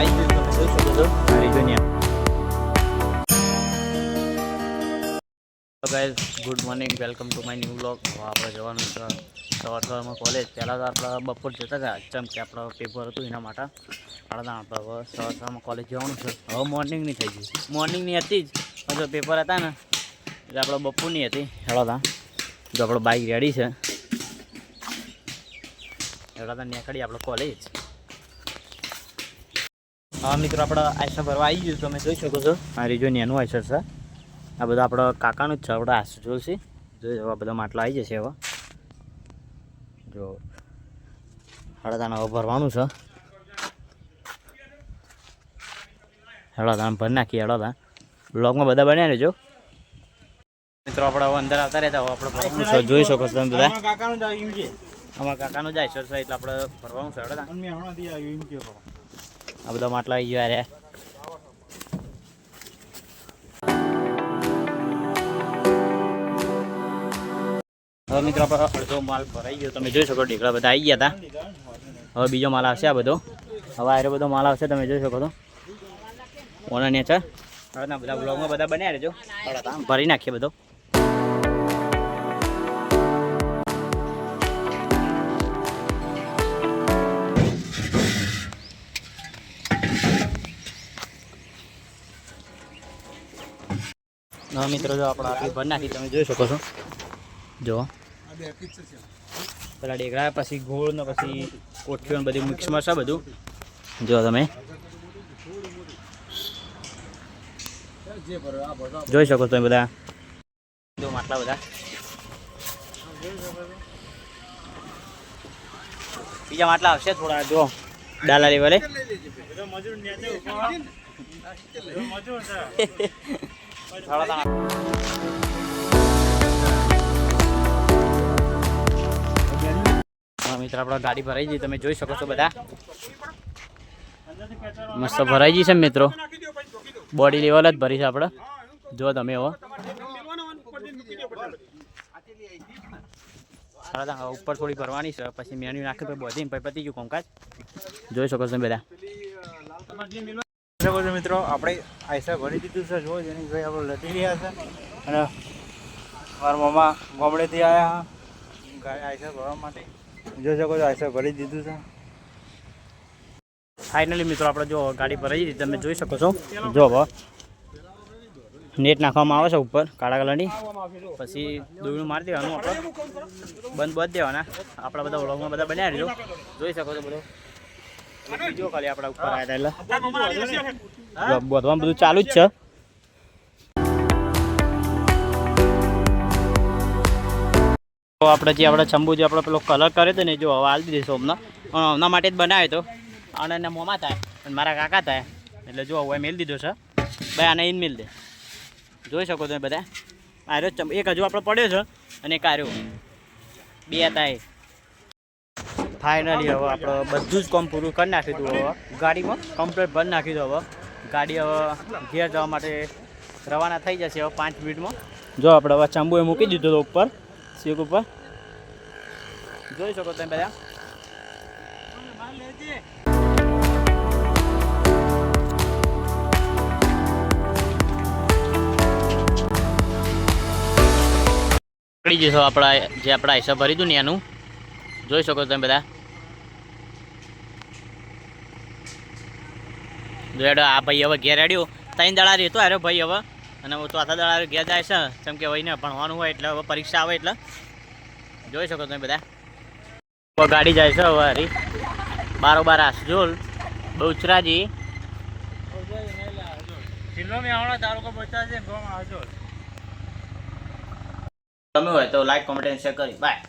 આવી ગયું તમે જોઈ શકો છો મારી જોઈને. તો guys good morning, welcome to my new vlog. હવે આપણે જવાનું છે સવારમાં કોલેજ. પહેલાં તો આપણે બપોર જતા હતા જેમ કે આપણું પેપર હતું એના માટે. આપણે હવે સવારમાં કોલેજ જવાનું છે. હવે મોર્નિંગની થઈ ગઈ, મોર્નિંગની હતી જ જો પેપર હતા ને એટલે આપણે બપોરની હતી. હેળો જો આપણો બાઇક રેડી છે, હેળો નીકળી આપણે કોલેજ. હા મિત્રો, આપણે આયસર ભરવા આવી ગયું તમે જોઈ શકો છો. મારી જો એનું આયસર છે. આ બધા આપણા કાકાનું જ છે. આપણે આયસર જોઈશે જોઈ હવે બધા માટલા આવી જશે. હવે જો હળદાને હવે ભરવાનું છે. હળદા ભરી નાખીએ. હળદા બ્લોગમાં બધા બન્યા રહેજો મિત્રો. આપણે હવે અંદર આવતા રહેતા હવે આપણે ભરવાનું છે. જોઈ શકો છો તમે બધા. અમારા કાકાનું જ આયસર છે એટલે આપણે ભરવાનું છે. હળદા આ બધા માટલા આવી ગયા રે. હવે મિત્રો આપણે અડધો માલ ભરાઈ ગયો તમે જોઈ શકો. ઢીકડા બધા આવી ગયા હતા. હવે બીજો માલ આવશે. આ બધો હવે આરો બધો માલ આવશે તમે જોઈ શકો છો. ઓના નેચર હવે બધા બ્લોગમાં બધા બન્યા રહેજો. ભરી નાખીએ બધો. હા મિત્રો, જો આપણે આટલી ભરી નાખી તમે જોઈ શકો છો. જો પેલા ડેગડા પછી ગોળ ને પછી કોઠીઓ ને બધી મિક્સમાં છે બધું. જો તમે જોઈ શકો તમે બધા. જો માટલા બધા બીજા માટલા આવશે થોડા. જો ડાલા લેવલે મિત્ર આપણે ગાડી ભરાઈ ગઈ તમે જોઈ શકો છો. બધા મસ્ત ભરાઈ ગઈ છે મિત્રો. બોડી લેવલ જ ભરી છે આપણે. જો તમે એવો ઉપર થોડી ભરવાની છે પછી મેન્યુ નાખ્યું તો બધી પતી ગયું કામકાજ. જોઈ શકો છો બધા. મિત્રો આપણે આયસર ભરી દીધું છે. જો જેની ભાઈ આપણે લટી રહ્યા છે અને મારા મમ્મા ગામડેથી આવ્યા આયસર ભરવા માટે. જોઈ શકો છો આયસર ભરી દીધું છે. ફાઇનલી મિત્રો આપણે જો ગાડી ભરાઈ દીધી તમે જોઈ શકો છો. જો હવે નેટ નાખવામાં આવે છે ઉપર કાળા કલરની. પછી દોરડું મારી દેવાનું આપણે બંધ દેવાના. આપણા બધા વ્લોગમાં બધા બન્યા રહેજો જોઈ શકો છો. બધો બીજો ખાલી આપણા ઉપર આવ્યા હતા એટલે બધું બધું ચાલુ જ છે. તો આપણે જે આપણે ચંબુ જે આપણે પેલો કલર કર્યો હતો ને જો હવે હાલ દીધો હમણાં હમણાં માટે જ બનાવ્યો હતો. અને એના મોમાં થાય અને મારા કાકા થાય એટલે જો હવે મેલ દીધો છે ભાઈ. આને ઇન મેલ દે જોઈ શકો તમે બધા. આર્યો એક હજુ આપણે પડ્યો છે અને એક આર્યો બે હતા એ. ફાઇનલી હવે આપણે બધું જ કામ પૂરું કરી નાખ્યું હતું. હવે ગાડીમાં કમ્પ્લીટ ભરી નાખ્યું હતું. હવે ગાડી હવે ઘેર જવા માટે રવાના થઈ જશે હવે 5 મિનિટમાં. જો આપણે હવે ચંબુએ મૂકી દીધો હતો ઉપર સીક ઉપર જોઈ શકો તમે બધા. પકડી જશો આપણા જે આપણા હિસાબ ભરી હતું ને એનું જોઈ શકો તમે બધા. આ ભાઈ હવે ઘેર રેડ્યો 3 દડા રહેતો અરે ભાઈ હવે. અને હું તો આખા દડા ઘેર જાય છે કેમ કે ભાઈને ભણવાનું હોય એટલે હવે પરીક્ષા આવે એટલે જોઈ શકો તમે બધા. ગાડી જાય છે હવે હરી બારોબાર આસજોલ બહુચરાજી. તમે હોય તો લાઈક કોમેન્ટ શેર કરી બાય.